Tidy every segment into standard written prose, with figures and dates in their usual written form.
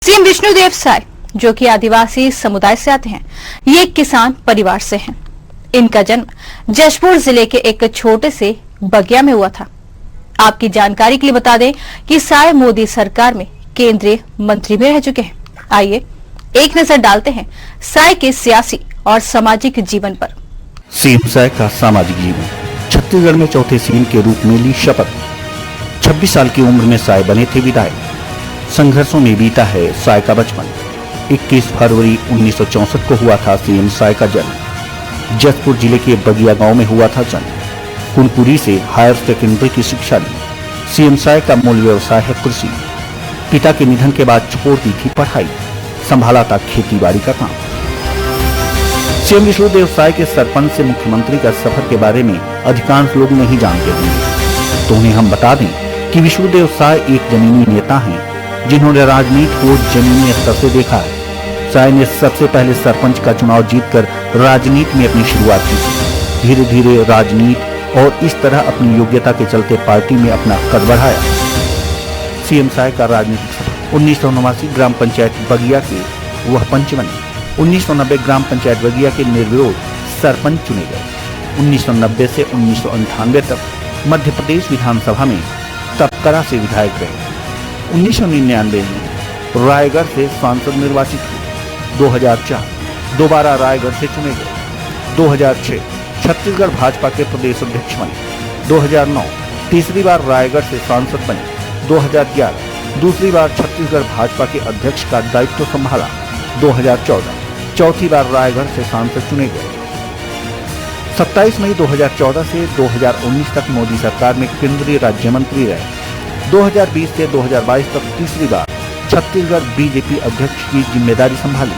CM Vishnudeo Sai जो कि आदिवासी समुदाय से आते हैं, ये एक किसान परिवार से हैं। इनका जन्म जशपुर जिले के एक छोटे से बगिया में हुआ था। आपकी जानकारी के लिए बता दें कि साय मोदी सरकार में केंद्रीय मंत्री भी रह चुके हैं। आइए एक नजर डालते हैं साय के सियासी और सामाजिक जीवन पर। सीएम साय का सामाजिक जीवन। छत्तीसगढ़ में चौथे सीएम के रूप में ली शपथ। 26 साल की उम्र में साय बने थे विधायक। संघर्षों में बीता है साय का बचपन। 21 फरवरी 1964 को हुआ था सीएम साय का जन्म। जशपुर जिले के बगिया गांव में हुआ था जन्म। कुनकुरी से हायर सेकेंडरी की शिक्षा ली। सीएम साय का मूल व्यवसाय है कृषि। पिता के निधन के बाद छोड़ दी थी पढ़ाई, संभाला था खेती-बाड़ी का काम। सीएम विष्णुदेव साय के सरपंच से मुख्यमंत्री का सफर के बारे में अधिकांश लोग नहीं जानते होंगे, तो उन्हें हम बता दें कि विष्णुदेव साय एक जमीनी नेता हैं जिन्होंने राजनीति को जमीनी स्तर से देखा है। साय ने सबसे पहले सरपंच का चुनाव जीतकर राजनीति में अपनी शुरुआत की। धीरे धीरे राजनीति और इस तरह अपनी योग्यता के चलते पार्टी में अपना कद बढ़ाया। सीएम साय का राजनीतिक सफर। 1989 ग्राम पंचायत बगिया के वह पंच बने। 1990 ग्राम पंचायत बगिया के निर्विरोध सरपंच चुने गए। 1990 से 1998 तक मध्य प्रदेश विधानसभा में तपकरा से विधायक रहे। 1999 में रायगढ़ से सांसद निर्वाचित हुए। 2004 दोबारा रायगढ़ से चुने गए। 2006 छत्तीसगढ़ भाजपा के प्रदेश अध्यक्ष बने। 2009 तीसरी बार रायगढ़ से सांसद बने। 2011 दूसरी बार छत्तीसगढ़ भाजपा के अध्यक्ष का दायित्व संभाला। 2014 चौथी बार रायगढ़ से सांसद चुने गए। 27 मई 2014 से 2019 तक मोदी सरकार में केंद्रीय राज्य मंत्री रहे। 2020 से 2022 तक तीसरी बार छत्तीसगढ़ बीजेपी अध्यक्ष की जिम्मेदारी संभाली।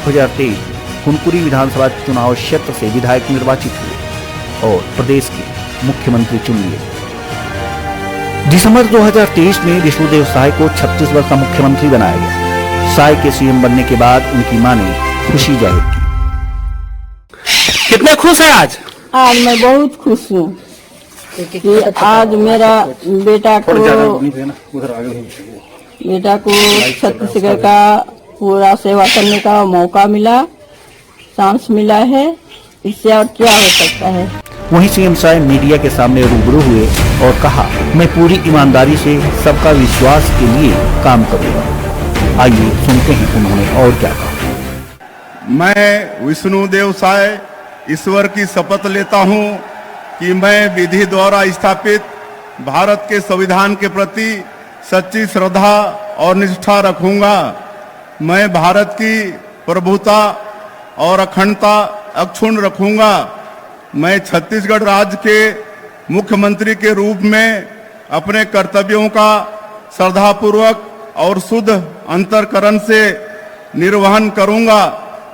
2023 कुनकुरी विधानसभा चुनाव क्षेत्र से विधायक निर्वाचित हुए और प्रदेश के मुख्यमंत्री चुन लिए। दिसंबर 2023 में विष्णुदेव साय को छत्तीसगढ़ का मुख्यमंत्री बनाया गया। साय के सीएम बनने के बाद उनकी मां ने खुशी जाहिर की। कितने खुश हैं आज? आज मैं बहुत खुश हूँ कि आज मेरा बेटा को छत्तीसगढ़ का पूरा सेवा करने का मौका मिला, चांस मिला है। इससे और क्या हो सकता है। वहीं सीएम साय मीडिया के सामने रूबरू हुए और कहा, मैं पूरी ईमानदारी से सबका विश्वास के लिए काम करूंगा। आइए सुनते हैं उन्होंने और क्या कहा। मैं विष्णुदेव साय ईश्वर की शपथ लेता हूं कि मैं विधि द्वारा स्थापित भारत के संविधान के प्रति सच्ची श्रद्धा और निष्ठा रखूंगा। मैं भारत की प्रभुता और अखंडता अक्षुण्ण रखूंगा। मैं छत्तीसगढ़ राज्य के मुख्यमंत्री के रूप में अपने कर्तव्यों का श्रद्धापूर्वक और शुद्ध अंतःकरण से निर्वहन करूंगा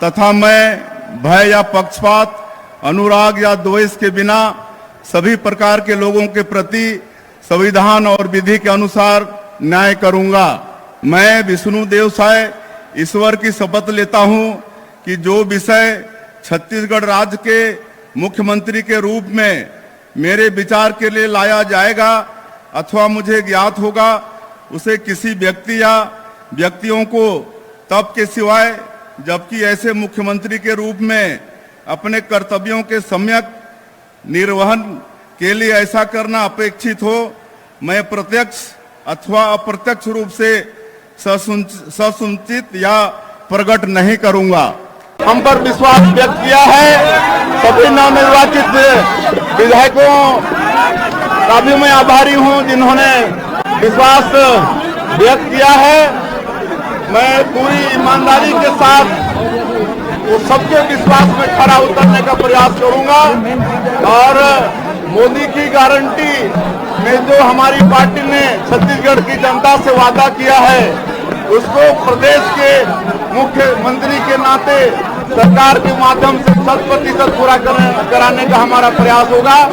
तथा मैं भय या पक्षपात, अनुराग या द्वेष के बिना सभी प्रकार के लोगों के प्रति संविधान और विधि के अनुसार न्याय करूंगा। मैं विष्णुदेव साय ईश्वर की शपथ लेता हूं कि जो विषय छत्तीसगढ़ राज्य के मुख्यमंत्री के रूप में मेरे विचार के लिए लाया जाएगा अथवा मुझे ज्ञात होगा, उसे किसी व्यक्ति या व्यक्तियों को तब के सिवाय जबकि ऐसे मुख्यमंत्री के रूप में अपने कर्तव्यों के सम्यक निर्वहन के लिए ऐसा करना अपेक्षित हो, मैं प्रत्यक्ष अथवा अप्रत्यक्ष रूप से ससुनिश्चित या प्रकट नहीं करूंगा। हम पर विश्वास व्यक्त किया है। सभी नवनिर्वाचित विधायकों का भी मैं आभारी हूं जिन्होंने विश्वास व्यक्त किया है। मैं पूरी ईमानदारी के साथ वो सबके विश्वास में खरा उतरने का प्रयास करूंगा और मोदी की गारंटी में जो हमारी पार्टी ने छत्तीसगढ़ की जनता से वादा किया है उसको प्रदेश के मुख्यमंत्री के नाते सरकार के माध्यम से 100% पूरा कराने का हमारा प्रयास होगा।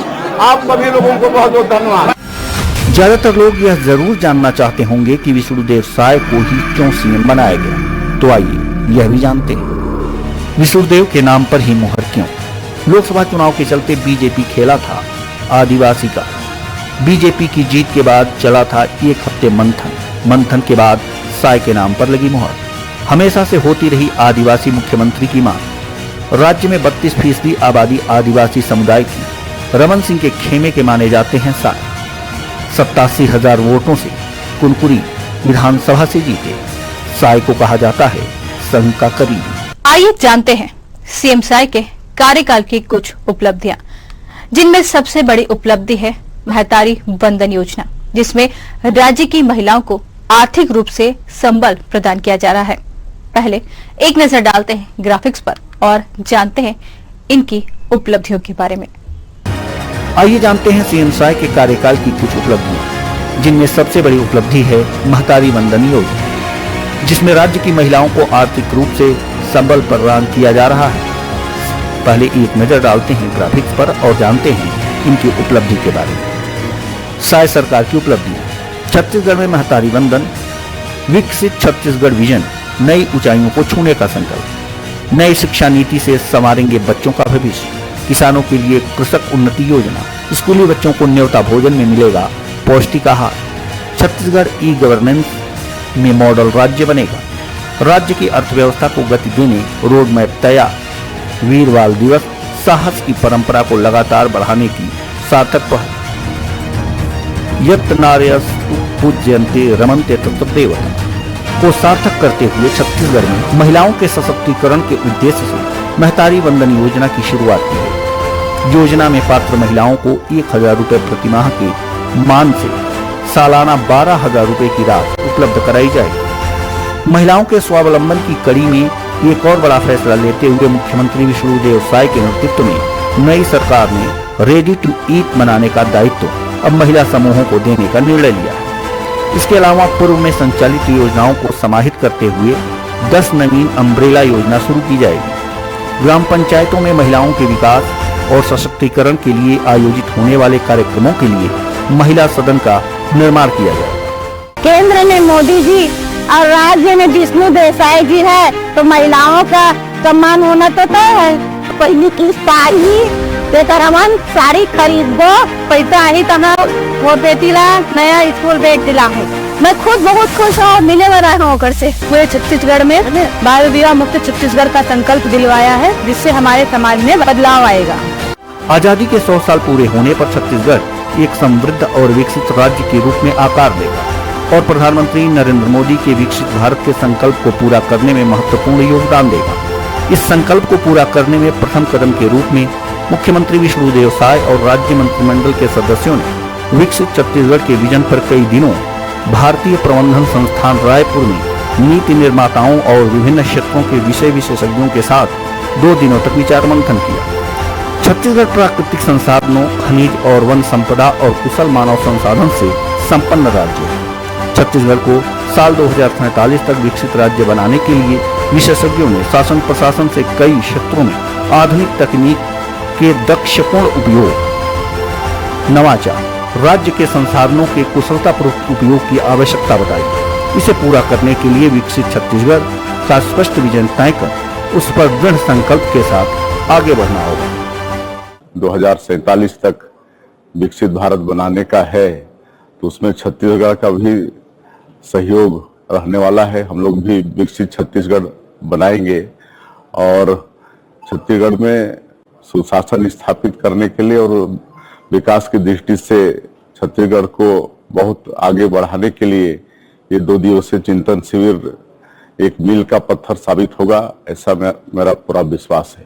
आप सभी लोगों को बहुत बहुत धन्यवाद। ज्यादातर लोग यह जरूर जानना चाहते होंगे कि विष्णुदेव साय को ही क्यों सीएम बनाया गया, तो आइए यह भी जानते हैं। विष्णुदेव के नाम पर ही मुहर क्यों? लोकसभा चुनाव के चलते बीजेपी खेला था आदिवासी का। बीजेपी की जीत के बाद चला था एक हफ्ते मंथन के बाद साय के नाम पर लगी मुहर। हमेशा से होती रही आदिवासी मुख्यमंत्री की मांग। राज्य में 32% आबादी आदिवासी समुदाय की। रमन सिंह के खेमे के माने जाते हैं साय। 87,000 वोटों से कुनकुरी विधानसभा से जीते। साय को कहा जाता है संघ का करीबी। आइए जानते हैं सीएम साय के कार्यकाल की कुछ उपलब्धियां, जिनमें सबसे बड़ी उपलब्धि है महतारी वंदन योजना, जिसमें राज्य की महिलाओं को आर्थिक रूप से संबल प्रदान किया जा रहा है। पहले एक नजर डालते हैं ग्राफिक्स पर और जानते हैं इनकी उपलब्धियों के बारे में। आइए जानते हैं सीएम साय के कार्यकाल की कुछ उपलब्धियां, जिनमें सबसे बड़ी उपलब्धि है महतारी वंदन योजना, जिसमें राज्य की महिलाओं को आर्थिक रूप से संबल प्रदान किया जा रहा है। पहले एक नजर डालते हैं ग्राफिक्स पर और जानते हैं इनकी उपलब्धि के बारे में। साय सरकार की उपलब्धियां। छत्तीसगढ़ में महतारी वंदन, विकसित छत्तीसगढ़ विजन, नई ऊंचाइयों को छूने का संकल्प। नई शिक्षा नीति से संवारेंगे बच्चों का भविष्य। किसानों के लिए कृषक उन्नति योजना। स्कूली बच्चों को न्योता भोजन में मिलेगा पौष्टिक आहार। छत्तीसगढ़ ई गवर्नेंस में मॉडल राज्य बनेगा। राज्य की अर्थव्यवस्था को गति देने रोड मैप तैयार। वीर बाल दिवस, साहस की परंपरा को लगातार बढ़ाने की सार्थक पहल। यत् नार्यस्तु पूज्यन्ते रमन्ते तत्र देवता को सार्थक करते हुए छत्तीसगढ़ में महिलाओं के सशक्तिकरण के उद्देश्य से महतारी वंदन योजना की शुरुआत की है। योजना में पात्र महिलाओं को 1,000 रुपए प्रति माह के मान से सालाना 12,000 रुपए की राशि उपलब्ध कराई जाएगी। महिलाओं के स्वावलंबन की कड़ी में एक और बड़ा फैसला लेते हुए मुख्यमंत्री विष्णुदेव साय के नेतृत्व में नई सरकार ने रेडी टू ईट बनाने का दायित्व अब महिला समूहों को देने का निर्णय लिया है। इसके अलावा पूर्व में संचालित योजनाओं को समाहित करते हुए 10 नवीन अम्ब्रेला योजना शुरू की जाएगी। ग्राम पंचायतों में महिलाओं के विकास और सशक्तिकरण के लिए आयोजित होने वाले कार्यक्रमों के लिए महिला सदन का निर्माण किया जाएगा। केंद्र में मोदी जी और राज्य में विष्णु देसाई जी है, तो महिलाओं का सम्मान होना तो तय है। पहली किस्त आई रमन साड़ी खरीद दो, पैसा आई तो मैं वो बेटी ला नया स्कूल बैग दिला है। मैं खुद बहुत खुश हूँ, मिले वाला हूँ घर से। पूरे छत्तीसगढ़ में बाल विवाह मुक्त छत्तीसगढ़ का संकल्प दिलवाया है, जिससे हमारे समाज में बदलाव आएगा। आजादी के 100 साल पूरे होने पर छत्तीसगढ़ एक समृद्ध और विकसित राज्य के रूप में आकार लेगा और प्रधानमंत्री नरेंद्र मोदी के विकसित भारत के संकल्प को पूरा करने में महत्वपूर्ण योगदान देगा। इस संकल्प को पूरा करने में प्रथम कदम के रूप में मुख्यमंत्री विष्णुदेव साय और राज्य मंत्रिमंडल के सदस्यों ने विकसित छत्तीसगढ़ के विजन पर कई दिनों भारतीय प्रबंधन संस्थान रायपुर में नीति निर्माताओं और विभिन्न क्षेत्रों के विषय विशेषज्ञों के साथ 2 दिनों तक विचार मंथन किया। छत्तीसगढ़ प्राकृतिक संसाधनों, खनिज और वन संपदा और कुशल मानव संसाधन से संपन्न राज्य है। छत्तीसगढ़ को साल 2047 तक विकसित राज्य बनाने के लिए विशेषज्ञों ने शासन प्रशासन से कई क्षेत्रों में आधुनिक तकनीक के दक्षपूर्ण उपयोग, नवाचार, राज्य के संसाधनों के कुशलतापूर्वक उपयोग की आवश्यकता बताई। इसे पूरा करने के लिए विकसित छत्तीसगढ़ का स्पष्ट विजन तय कर उस पर दृढ़ संकल्प के साथ आगे बढ़ना होगा। 2047 तक विकसित भारत बनाने का है, तो उसमें छत्तीसगढ़ का भी सहयोग रहने वाला है। हम लोग भी विकसित छत्तीसगढ़ बनाएंगे और छत्तीसगढ़ में सुशासन स्थापित करने के लिए और विकास की दृष्टि से छत्तीसगढ़ को बहुत आगे बढ़ाने के लिए ये 2 दिवसीय चिंतन शिविर एक मील का पत्थर साबित होगा, ऐसा मेरा पूरा विश्वास है।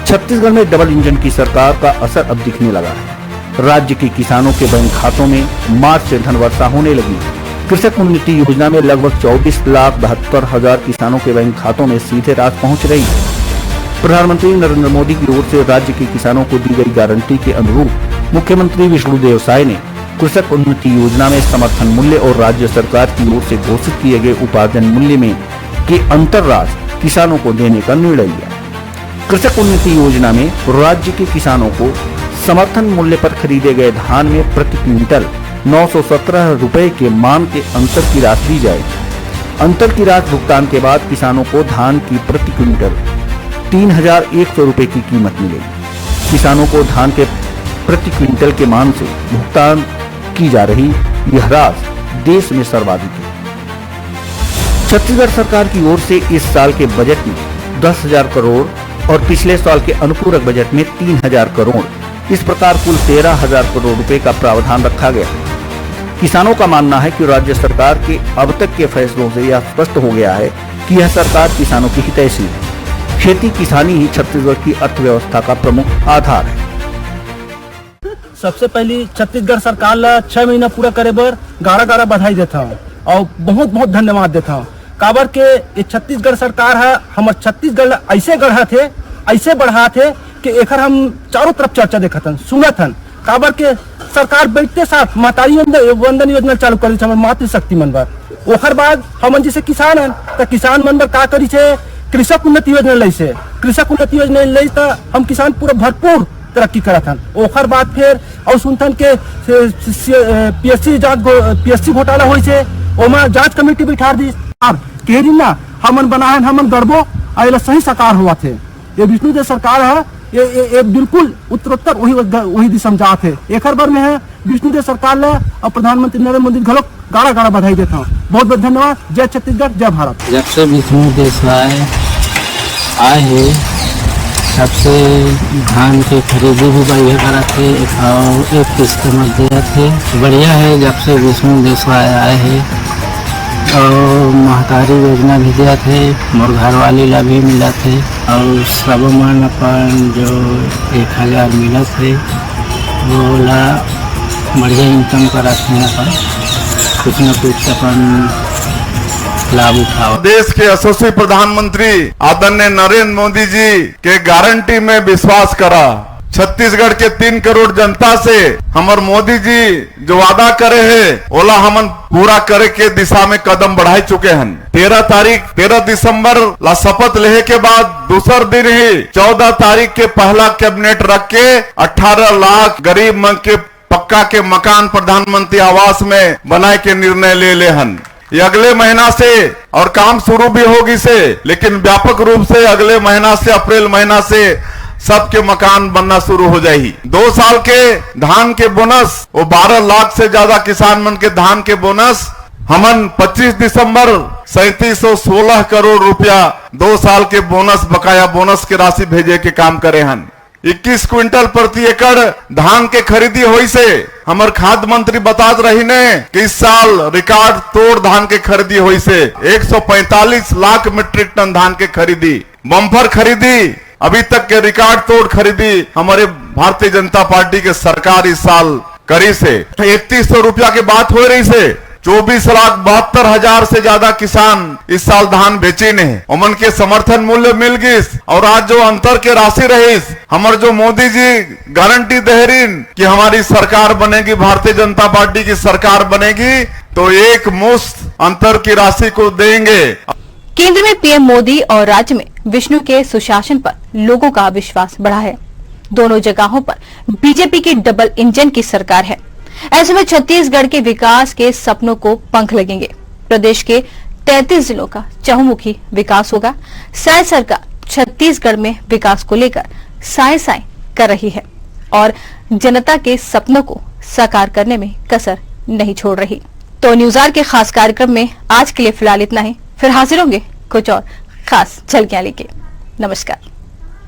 छत्तीसगढ़ में डबल इंजन की सरकार का असर अब दिखने लगा है। राज्य के किसानों के बैंक खातों में मार्च से धन वर्षा होने लगी। कृषक उन्नति योजना में लगभग 24,72,000 किसानों के बैंक खातों में सीधे राशि पहुंच रही है। प्रधानमंत्री नरेंद्र मोदी की ओर से राज्य के किसानों को दी गई गारंटी के अनुरूप मुख्यमंत्री विष्णुदेव साय ने कृषक उन्नति योजना में समर्थन मूल्य और राज्य सरकार की ओर से घोषित किए गए उपार्जन मूल्य में के अंतर राशि किसानों को देने का निर्णय लिया। कृषक उन्नति योजना में राज्य के किसानों को समर्थन मूल्य पर खरीदे गए धान में प्रति क्विंटल 917 रुपए के मान के अंतर की राशि दी जाएगी। अंतर की राशि भुगतान के बाद किसानों को धान की प्रति क्विंटल 3,100 रुपए की कीमत मिलेगी। किसानों को धान के प्रति क्विंटल के मान से भुगतान की जा रही यह राशि देश में सर्वाधिक है। छत्तीसगढ़ सरकार की ओर से इस साल के बजट में 10,000 करोड़ और पिछले साल के अनुपूरक बजट में 3,000 करोड़, इस प्रकार कुल 13,000 करोड़ रुपए का प्रावधान रखा गया। किसानों का मानना है कि राज्य सरकार के अब तक के फैसलों से यह स्पष्ट हो गया है कि यह सरकार किसानों की हितैषी है। खेती किसानी ही छत्तीसगढ़ की अर्थव्यवस्था का प्रमुख आधार है। सबसे पहले छत्तीसगढ़ सरकार ला 6 महीना पूरा करे बर गाड़ा बधाई देता हूँ और बहुत बहुत धन्यवाद देता हूँ। काबर के ये छत्तीसगढ़ सरकार है हमारे छत्तीसगढ़ ऐसे गढ़ा थे, ऐसे बढ़ा थे कि एकर हम चारों तरफ चर्चा देखत हन, सुनत हन। काबर के सरकार बैठते साथ मातारी वंदन योजना चालू करी छे मातृशक्ति मन बर। ओकर बाद हमन जैसे किसान हन तो किसान मन बर का करी छे, कृषक उन्नति योजना लै से। कृषक उन्नति योजना लै तो हम किसान पूरा भरपूर तरक्की करत हन। ओकर बाद फिर और सुनथन के पीएससी घोटाला होई छे, ओमा जांच कमेटी बिठा दी केरी ना हमन बनाहन, हमन गड़बो आइला सही साकार हुआ थे। ये विष्णुदेव सरकार है, ये बिल्कुल उत्तरोत्तर वही दिशा में जात है। एक बार में है विष्णुदेव सरकार ले और प्रधानमंत्री नरेंद्र मोदी घलो गाड़ा बधाई देता हूँ। बहुत बहुत धन्यवाद। जय छत्तीसगढ़, जय भारत। जब से विष्णुदेव सरकार आए हैं तब से धान के खरीदी भी बढ़िया करा थे और एक किस्त में दिया थे। बढ़िया है जब से विष्णुदेव सरकार आए हैं। और महतारी योजना भी दिया थे, मोर घर वाली ला भी मिला थे और सब मन अपन जो 1,000 मिला थे वो ला बढ़िया इनकम करा थे, अपन कुछ न कुछ अपन लाभ उठाओ। देश के यशस्वी प्रधानमंत्री आदरणीय नरेंद्र मोदी जी के गारंटी में विश्वास करा। छत्तीसगढ़ के 3 करोड़ जनता से हमार मोदी जी जो वादा करे है ओला हमन पूरा करे के दिशा में कदम बढ़ाई चुके हैं। 13 दिसंबर ला शपथ लेहे के बाद दूसर दिन ही 14 तारीख के पहला कैबिनेट रख के 18 लाख गरीब मन के पक्का के मकान प्रधानमंत्री आवास में बनाए के निर्णय ले हन। ये अगले महीना से और काम शुरू भी होगी से, लेकिन व्यापक रूप से अगले महीना से अप्रैल महीना से सबके मकान बनना शुरू हो जाएगी। 2 साल के धान के बोनस वो 12 लाख से ज्यादा किसान मन के धान के बोनस हमन 25 दिसंबर 3716 करोड़ रुपया 2 साल के बोनस बकाया बोनस के राशि भेजे के काम करे हन। 21 क्विंटल प्रति एकड़ धान के खरीदी हुई से हमार खाद्य मंत्री बतात रही ने कि इस साल रिकॉर्ड तोड़ धान के खरीदी हुई से 145 लाख मीट्रिक टन धान के खरीदी, बम्पर खरीदी, अभी तक के रिकॉर्ड तोड़ खरीदी हमारे भारतीय जनता पार्टी के सरकार इस साल करी से। 3100 रुपया की बात हो रही से 24,72,000 से ज्यादा किसान इस साल धान बेचे ने, उमन के समर्थन मूल्य मिल गई। और आज जो अंतर के राशि रही हमारे जो मोदी जी गारंटी दे रही कि हमारी सरकार बनेगी, भारतीय जनता पार्टी की सरकार बनेगी तो एक मुश्त अंतर की राशि को देंगे। केंद्र में पीएम मोदी और राज्य में विष्णु के सुशासन पर लोगों का विश्वास बढ़ा है। दोनों जगहों पर बीजेपी की डबल इंजन की सरकार है। ऐसे में छत्तीसगढ़ के विकास के सपनों को पंख लगेंगे। प्रदेश के 33 जिलों का चहुमुखी विकास होगा। साय सरकार छत्तीसगढ़ में विकास को लेकर साय कर रही है और जनता के सपनों को साकार करने में कसर नहीं छोड़ रही। तो न्यूज़ आवर के खास कार्यक्रम में आज के लिए फिलहाल इतना ही। फिर हाजिर होंगे कुछ और खास झलकियां लेके। नमस्कार।